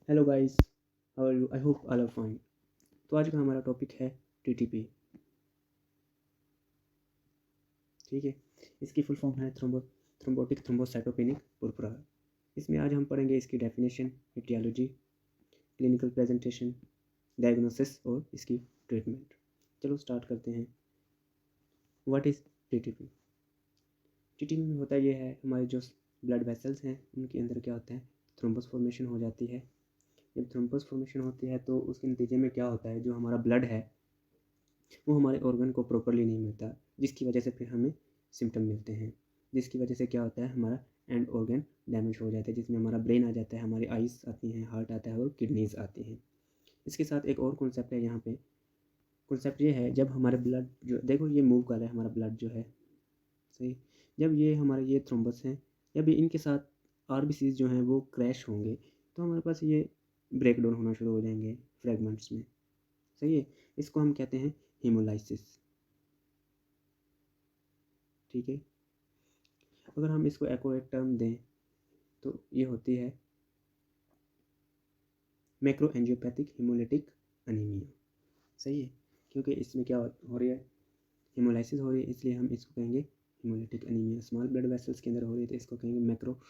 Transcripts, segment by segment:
Hello guys, how are you? I hope all are fine. तो आज का हमारा टॉपिक है टीटीपी। ठीक है, इसकी फुल फॉर्म है थ्रोम्बोटिक थ्रोम्बोसाइटोपेनिक पुरपुरा। इसमें आज हम पढ़ेंगे इसकी definition, aetiology, clinical presentation, diagnosis और इसकी ट्रीटमेंट। चलो स्टार्ट करते हैं। What is TTP? टीटीपी में होता ये है, हमारे जो ब्लड वेसल्स हैं उनके अंदर क्या होता है, थ्रोम्बस फॉर्मेशन हो जाती है। जब थ्रोम्बस फॉर्मेशन होती है तो उसके नतीजे में क्या होता है, जो हमारा ब्लड है वो हमारे ऑर्गन को प्रॉपरली नहीं मिलता, जिसकी वजह से फिर हमें सिम्टम मिलते हैं। जिसकी वजह से क्या होता है, हमारा एंड ऑर्गन डैमेज हो जाता है, जिसमें हमारा ब्रेन आ जाता है, हमारी आइज़ आती हैं, हार्ट आता है और किडनीज आती हैं। इसके साथ एक और कॉन्सेप्ट है यहाँ पे। कॉन्सेप्ट ये है, जब हमारे ब्लड जो देखो ये मूव कर रहा है, हमारा ब्लड जो है सही, जब ये हमारे ये थ्रोम्बस हैं, जब ये इनके साथ आरबीसीज जो हैं वो क्रैश होंगे तो हमारे पास ये ब्रेक डाउन होना शुरू हो जाएंगे फ्रेगमेंट्स में। सही है, इसको हम कहते हैं हीमोलाइसिस। ठीक है, अगर हम इसको एक्यूरेट टर्म दें तो ये होती है मैक्रो एंजियोपैथिक हीमोलिटिक अनीमिया। सही है, क्योंकि इसमें क्या हो रही है, हीमोलाइसिस हो रही है, इसलिए हम इसको कहेंगे haemolytic anaemia. Small blood vessels के अंदर हो रही है तो इसको कहेंगे मैक्रो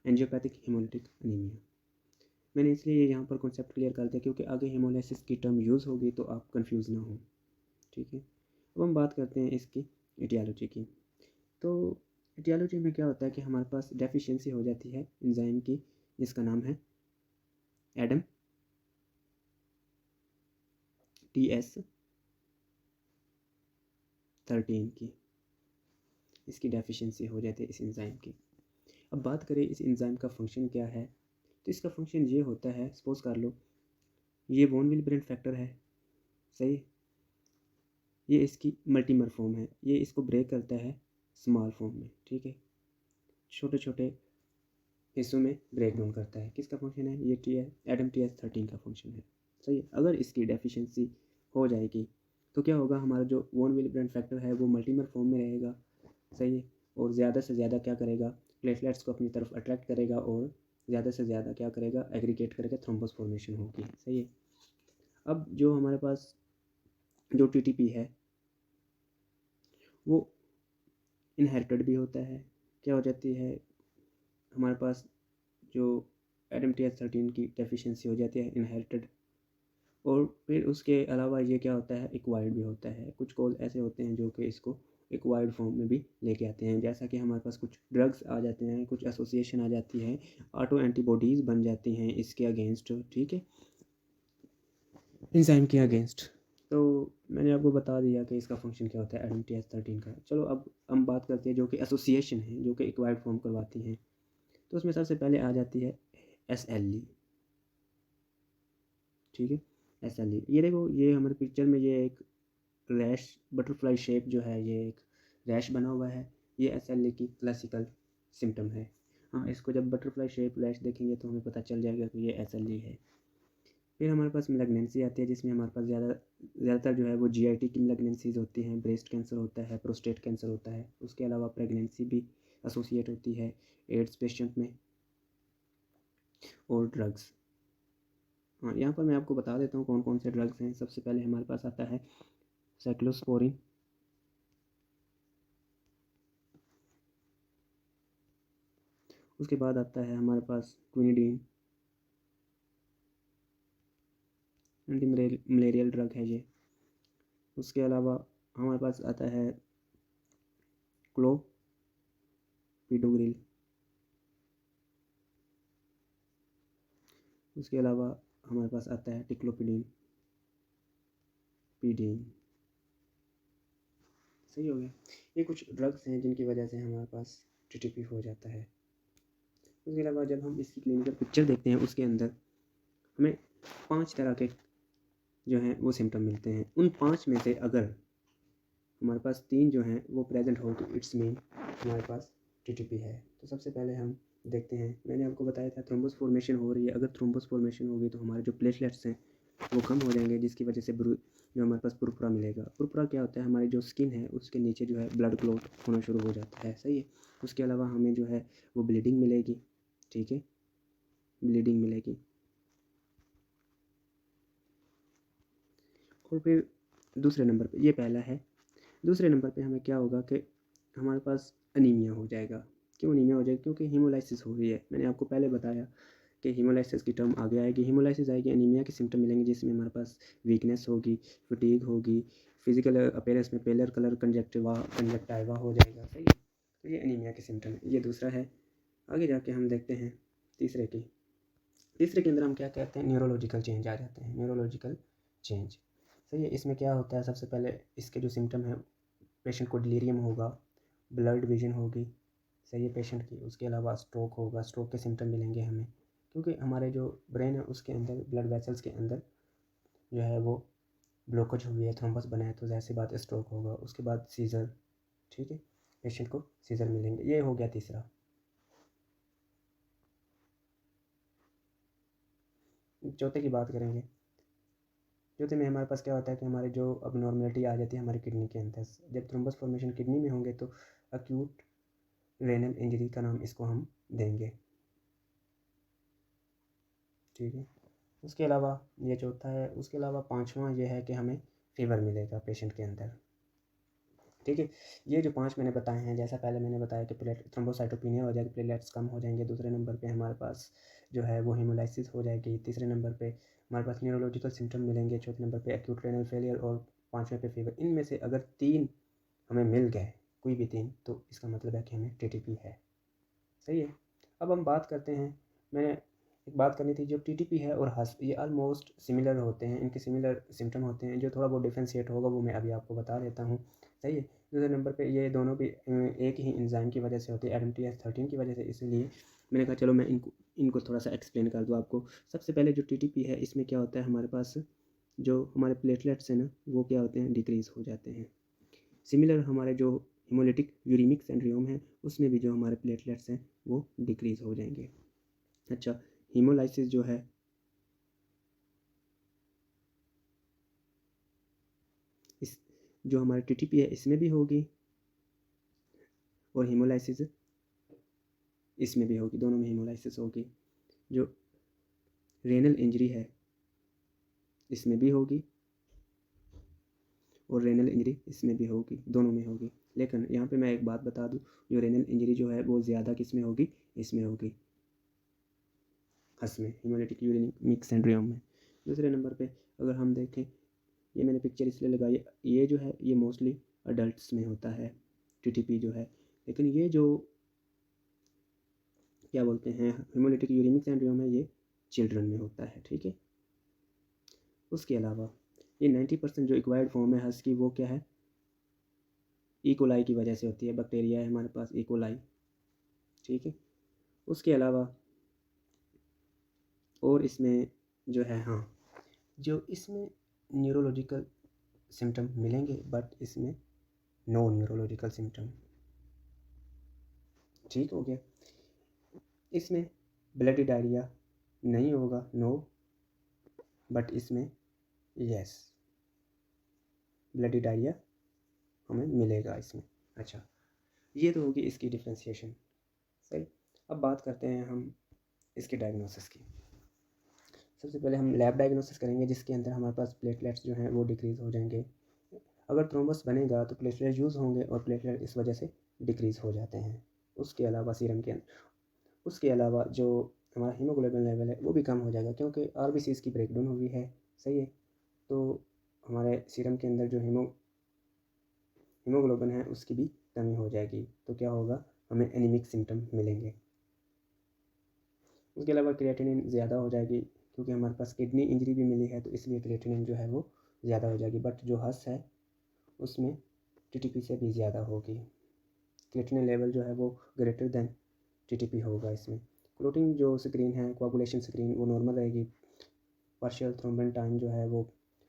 एंजियोपैथिक हीमोलिटिक अनीमिया। मैंने इसलिए यहाँ पर कॉन्सेप्ट क्लियर कर दिया क्योंकि आगे हीमोलाइसिस की टर्म यूज़ होगी तो आप कंफ्यूज ना हो। ठीक है, अब हम बात करते हैं इसकी एटियोलॉजी की। तो एटियोलॉजी में क्या होता है कि हमारे पास डेफिशिएंसी हो जाती है एंजाइम की, जिसका नाम है एडम TS13 की। इसकी डेफिशिएंसी हो जाती है इस एंजाइम की। अब बात करें इस एंजाइम का फंक्शन क्या है, तो इसका फंक्शन ये होता है, सपोज कर लो ये वॉन विलेब्रेन फैक्टर है। सही, ये इसकी मल्टीमर फॉर्म है, ये इसको ब्रेक करता है स्मॉल फॉर्म में। ठीक है, छोटे छोटे हिस्सों में ब्रेक डाउन करता है। किसका फंक्शन है ये? एडम TS13 का फंक्शन है। सही है, अगर इसकी डेफिशिएंसी हो जाएगी तो क्या होगा, हमारा जो वॉन विलेब्रेन फैक्टर है वो मल्टीमर फॉर्म में रहेगा। सही है, और ज़्यादा से ज़्यादा क्या करेगा, प्लेटलेट्स को अपनी तरफ अट्रैक्ट करेगा और ज़्यादा से ज़्यादा क्या करेगा, एग्रीगेट करके थ्रोम्बस फॉर्मेशन होगी। सही है, अब जो हमारे पास जो टीटीपी है वो इनहेरिटेड भी होता है। क्या हो जाती है, हमारे पास जो एडम TS13 की डेफिशिएंसी हो जाती है इनहेरिटेड, और फिर उसके अलावा ये क्या होता है, एक्वायर्ड भी होता है। कुछ कॉज ऐसे होते हैं जो कि इसको एक्वायर्ड फॉर्म में भी लेके आते हैं, जैसा कि हमारे पास कुछ ड्रग्स आ जाते हैं, कुछ एसोसिएशन आ जाती है, ऑटो एंटीबॉडीज़ बन जाती हैं इसके अगेंस्ट। ठीक है, एंजाइम के अगेंस्ट। तो मैंने आपको बता दिया कि इसका फंक्शन क्या होता है एडम TS13 का। चलो अब हम बात करते हैं जो कि एसोसिएशन है, जो कि एक्वायर्ड फॉर्म करवाती हैं। तो उसमें सबसे पहले आ जाती है SLE। ठीक है, SLE, ये देखो ये हमारे पिक्चर में ये एक रैश, बटरफ्लाई शेप जो है, ये एक रैश बना हुआ है, ये SLE की क्लासिकल सिम्टम है। हाँ, इसको जब बटरफ्लाई शेप रैश देखेंगे तो हमें पता चल जाएगा कि ये SLE है। फिर हमारे पास मैलिग्नेंसी आती है, जिसमें हमारे पास ज़्यादातर जो है वो GIT की मैलिग्नेंसीज होती हैं। ब्रेस्ट कैंसर होता है, प्रोस्टेट कैंसर होता है, उसके अलावा प्रेगनेंसी भी एसोसिएट होती है एड्स पेशेंट में, और ड्रग्स। हाँ, यहाँ पर मैं आपको बता देता हूँ कौन कौन से ड्रग्स हैं। सबसे पहले हमारे पास आता है साइक्लोस्पोरिन, उसके बाद आता है हमारे पास क्विनिडीन, एंटी मलेरियल ड्रग है ये। उसके अलावा हमारे पास आता है क्लोपिडोग्रिल। उसके अलावा हमारे पास आता है टिक्लोपिडीन, पीडीन। सही हो गया, ये कुछ ड्रग्स हैं जिनकी वजह से हमारे पास टीटीपी हो जाता है। उसके अलावा जब हम इसकी क्लिनिकल पिक्चर देखते हैं उसके अंदर हमें 5 तरह के जो हैं वो सिम्टम मिलते हैं। उन 5 में से अगर हमारे पास 3 जो हैं वो प्रेजेंट हो तो इट्स मीन हमारे पास टीटीपी है। तो सबसे पहले हम देखते हैं, मैंने आपको बताया था थ्रोम्बस फॉर्मेशन हो रही है। अगर थ्रोम्बस फॉर्मेशन होगी तो हमारे जो प्लेटलेट्स हैं वो कम हो जाएंगे, जिसकी वजह से जो हमारे पास पुरपुरा मिलेगा। पुरपुरा क्या होता है, हमारी जो स्किन है उसके नीचे जो है ब्लड क्लॉट होना शुरू हो जाता है। सही है, उसके अलावा हमें जो है वो ब्लीडिंग मिलेगी। ठीक है, ब्लीडिंग मिलेगी। और फिर दूसरे नंबर पे, ये पहला है, दूसरे नंबर पे हमें क्या होगा कि हमारे पास अनीमिया हो जाएगा। क्यों अनीमिया हो जाएगा? क्योंकि हीमोलाइसिस हो रही है। मैंने आपको पहले बताया कि हीमोलाइसिस की टर्म आगे आएगी, हीमोलाइसिस आएगी, अनीमिया के सिम्टम मिलेंगे जिसमें हमारे पास वीकनेस होगी, फटीग होगी, फिजिकल अपीयरेंस में पेलर कलर कंजक्टिवा हो जाएगा। सही है, तो ये अनीमिया के सिम्टम है, ये दूसरा है। आगे जाके हम देखते हैं तीसरे के अंदर हम क्या कहते हैं, न्यूरोलॉजिकल चेंज आ जाते हैं, न्यूरोलॉजिकल चेंज। सही है, इसमें क्या होता है, सबसे पहले इसके जो सिम्टम है, पेशेंट को डिलीरियम होगा, ब्लड विजन होगी, सही है पेशेंट की। उसके अलावा स्ट्रोक होगा, स्ट्रोक के सिम्टम मिलेंगे हमें, क्योंकि हमारे जो ब्रेन है उसके अंदर ब्लड वेसल्स के अंदर जो है वो ब्लॉकेज हुई है, थ्रोम्बस बना है, तो ज़ाहिर सी बात स्ट्रोक होगा। उसके बाद सीज़र, ठीक है, पेशेंट को सीज़र मिलेंगे। ये हो गया तीसरा। चौथे की बात करेंगे। चौथे में हमारे पास क्या होता है कि हमारे जो अब नॉर्मलिटी आ जाती है हमारी किडनी के अंदर। जब थ्रोम्बस फॉर्मेशन किडनी में होंगे तो अक्यूट रेनल इंजरी का नाम इसको हम देंगे, ठीक है। उसके अलावा ये चौथा है। उसके अलावा पांचवा ये है कि हमें फीवर मिलेगा पेशेंट के अंदर, ठीक है। ये जो 5 मैंने बताए हैं, जैसा पहले मैंने बताया कि थ्रोम्बोसाइटोपिनिया हो जाएगी, प्लेटलेट्स कम हो जाएंगे। दूसरे नंबर पे हमारे पास जो है वो हेमोलाइसिस हो जाएगी। तीसरे नंबर पे हमारे पास न्यूरोलॉजिकल सिम्टम मिलेंगे। चौथे नंबर पे एक्यूट रेनल फेलियर और पाँचवें पे फीवर। इनमें से अगर 3 हमें मिल गए, कोई भी 3, तो इसका मतलब है कि हमें टीटीपी है। सही है। अब हम बात करते हैं, मैंने एक बात करनी थी, जो टीटीपी है और हस, ये ऑलमोस्ट सिमिलर होते हैं, इनके सिमिलर सिम्टम होते हैं। जो थोड़ा बहुत डिफ्रेंशिएट होगा वो मैं अभी आपको बता देता हूँ। सही है। दूसरे नंबर पे ये दोनों भी एक ही एंजाइम की वजह से होते हैं, ADAMTS13 की वजह से। इसलिए मैंने कहा चलो मैं इनको थोड़ा सा एक्सप्लेन कर दूँ आपको। सबसे पहले जो टीटीपी है, इसमें क्या होता है, हमारे पास जो हमारे प्लेटलेट्स हैं ना, वो क्या होते हैं, डिक्रीज़ हो जाते हैं। सिमिलर हमारे जो हिमोलिटिक यूरेमिक सिंड्रोम है, उसमें भी जो हमारे प्लेटलेट्स हैं वो डिक्रीज़ हो जाएंगे। अच्छा, हीमोलाइसिस जो है, इस जो हमारी टीटीपी है इसमें भी होगी और हीमोलाइसिस इसमें भी होगी, दोनों में हीमोलाइसिस होगी। जो रेनल इंजरी है इसमें भी होगी और रेनल इंजरी इसमें भी होगी, दोनों में होगी। लेकिन यहाँ पे मैं एक बात बता दूँ, जो रेनल इंजरी जो है वो ज़्यादा किस में होगी, इसमें होगी, हस में, हिमोलिटिक यूरेमिक सिंड्रोम में। दूसरे नंबर पे अगर हम देखें, ये मैंने पिक्चर इसलिए लगाई, ये जो है ये मोस्टली अडल्ट्स में होता है टीटीपी जो है। लेकिन ये जो क्या बोलते हैं हिमोलिटिक यूरेमिक सिंड्रोम है, ये चिल्ड्रन में होता है, ठीक है। उसके अलावा ये 90% जो एक्वायर्ड फॉर्म है हस की, वो क्या है, इकोलाई की वजह से होती है। बैक्टीरिया है हमारे पास इकोलाई, ठीक है। उसके अलावा और इसमें जो है, हाँ, जो इसमें न्यूरोलॉजिकल सिम्टम मिलेंगे, बट इसमें नो न्यूरोलॉजिकल सिम्टम, ठीक हो गया। इसमें ब्लडी डायरिया नहीं होगा, नो, बट इसमें यस, ब्लडी डायरिया हमें मिलेगा इसमें। अच्छा, ये तो होगी इसकी डिफ्रेंशिएशन। सही। अब बात करते हैं हम इसके डायग्नोसिस की। सबसे पहले हम लैब डायग्नोसिस करेंगे, जिसके अंदर हमारे पास प्लेटलेट्स जो हैं वो डिक्रीज़ हो जाएंगे। अगर थ्रोम्बस बनेगा तो प्लेटलेट यूज़ होंगे और प्लेटलेट इस वजह से डिक्रीज़ हो जाते हैं। उसके अलावा सीरम के अंदर, उसके अलावा जो हमारा हीमोग्लोबिन लेवल है वो भी कम हो जाएगा, क्योंकि आरबीसीज़ की ब्रेकडाउन हुई है। सही है। तो हमारे सीरम के अंदर जो हीमोग्लोबिन है उसकी भी कमी हो जाएगी, तो क्या होगा, हमें एनीमिक सिम्टम मिलेंगे। उसके अलावा क्रिएटिनिन ज़्यादा हो जाएगी, क्योंकि हमारे पास किडनी इंजरी भी मिली है, तो इसलिए क्रिएटिनिन जो है वो ज़्यादा हो जाएगी। बट जो हस है उसमें टीटीपी से भी ज़्यादा होगी। क्रिएटिनिन लेवल जो है वो ग्रेटर देन टीटीपी होगा इसमें। क्लोटिंग जो स्क्रीन है, कोआगुलेशन स्क्रीन, वो नॉर्मल रहेगी। पार्शियल थ्रोम्बन टाइम जो है वो,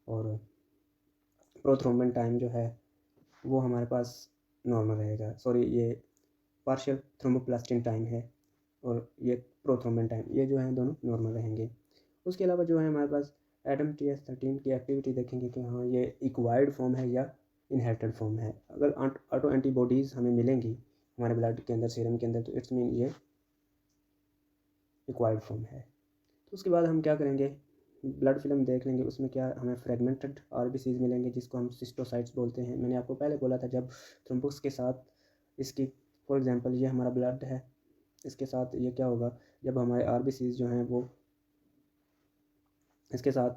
और प्रोथ्रोम्बन टाइम जो है वो हमारे पास नॉर्मल रहेगा। सॉरी, ये पार्शियल थ्रोम्बोप्लास्टिन टाइम है और ये प्रोथ्रोम्बन टाइम, ये जो है दोनों नॉर्मल रहेंगे। उसके अलावा जो है हमारे पास ADAMTS13 की एक्टिविटी देखेंगे कि हाँ ये एक्वायर्ड फॉर्म है या इनहेरिटेड फॉर्म है। अगर ऑटो एंटीबॉडीज़ हमें मिलेंगी हमारे ब्लड के अंदर, सीरम के अंदर, तो इट्स मीन ये एक्वायर्ड फॉर्म है। तो उसके बाद हम क्या करेंगे, ब्लड फिल्म देख लेंगे, उसमें क्या हमें फ्रेगमेंटेड आरबीसीज मिलेंगे जिसको हम सिस्टोसाइट्स बोलते हैं। मैंने आपको पहले बोला था जब थ्रोम्बस के साथ इसकी, फॉर एग्जांपल ये हमारा ब्लड है, इसके साथ ये क्या होगा, जब हमारे आरबीसीज जो हैं वो इसके साथ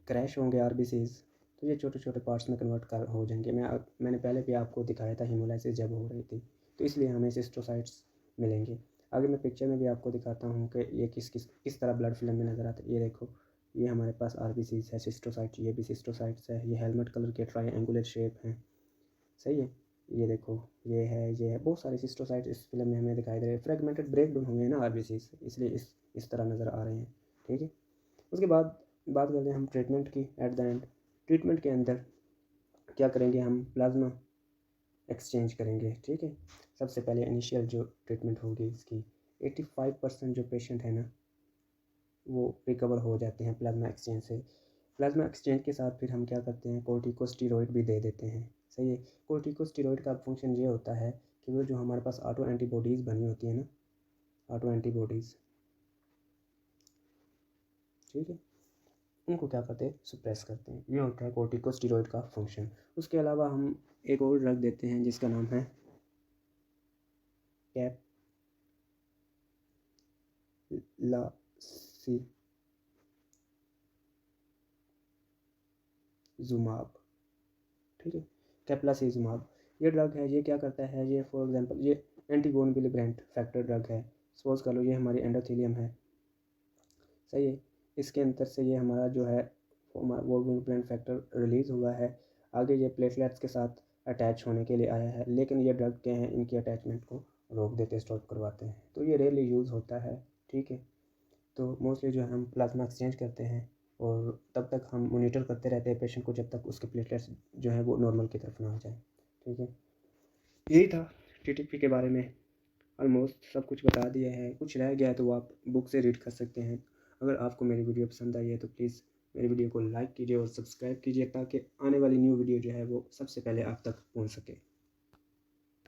क्रैश होंगे आरबीसीज, तो ये छोटे छोटे पार्ट्स में कन्वर्ट कर हो जाएंगे। मैंने पहले भी आपको दिखाया था हीमोलाइसिस जब हो रही थी, तो इसलिए हमें सिस्टोसाइट्स मिलेंगे। आगे मैं पिक्चर में भी आपको दिखाता हूँ कि ये किस तरह ब्लड फिल्म में नज़र आता है। ये देखो, ये हमारे पास आरबीसीज है सिस्टोसाइट्स, ये भी सिस्टोसाइट्स है, ये हेलमेट कलर के ट्रायंगुलर शेप हैं, सही है। ये देखो, ये है बहुत सारे सिस्टोसाइट इस फिल्म में हमें दिखाई दे रहे हैं। फ्रेगमेंटेड ब्रेक डाउन हुए हैं ना आरबीसीज, इसलिए इस तरह नज़र आ रहे हैं, ठीक है। उसके बाद बात करते हैं हम ट्रीटमेंट की। एट द एंड ट्रीटमेंट के अंदर क्या करेंगे, हम प्लाज्मा एक्सचेंज करेंगे, ठीक है। सबसे पहले इनिशियल जो ट्रीटमेंट होगी इसकी 85% जो पेशेंट है ना वो रिकवर हो जाते हैं प्लाज्मा एक्सचेंज से। प्लाज्मा एक्सचेंज के साथ फिर हम क्या करते हैं, कोर्टिकोस्टेरॉइड भी दे देते हैं, सही है। कोर्टिकोस्टेरॉइड का फंक्शन ये होता है कि वो जो हमारे पास ऑटो एंटीबॉडीज़ बनी होती है ना, ऑटो एंटीबॉडीज़, ठीक है, उनको क्या करते हैं, सप्रेस करते हैं। ये होता है कोर्टिकोस्टेरॉइड का फंक्शन। उसके अलावा हम एक और ड्रग देते हैं जिसका नाम है कैप्लासिजुमाब, ठीक है, कैप्लासिजुमाब। ये ड्रग है, ये क्या करता है, ये फॉर एग्जांपल ये एंटी बोन विलिब्रेंट फैक्टर ड्रग है। सपोज कर लो ये हमारी एंडोथेलियम है, सही है। इसके अंदर से ये हमारा जो है वो विलिब्रेंट फैक्टर रिलीज़ हुआ है, आगे ये प्लेटलेट्स के साथ अटैच होने के लिए आया है, लेकिन ये ड्रग क्या हैं, इनकी अटैचमेंट को रोक देते, स्टॉप करवाते हैं, तो ये रेयरली यूज़ होता है, ठीक है। तो मोस्टली जो है हम प्लाज्मा एक्सचेंज करते हैं और तब तक हम मॉनिटर करते रहते हैं पेशेंट को जब तक उसके प्लेटलेट्स जो है वो नॉर्मल की तरफ ना आ जाए, ठीक है। यही था टीटीपी के बारे में, ऑलमोस्ट सब कुछ बता दिया है। कुछ रह गया है तो आप बुक से रीड कर सकते हैं। अगर आपको मेरी वीडियो पसंद आई है तो प्लीज़ मेरी वीडियो को लाइक कीजिए और सब्सक्राइब कीजिए ताकि आने वाली न्यू वीडियो जो है वो सबसे पहले आप तक पहुंच सके।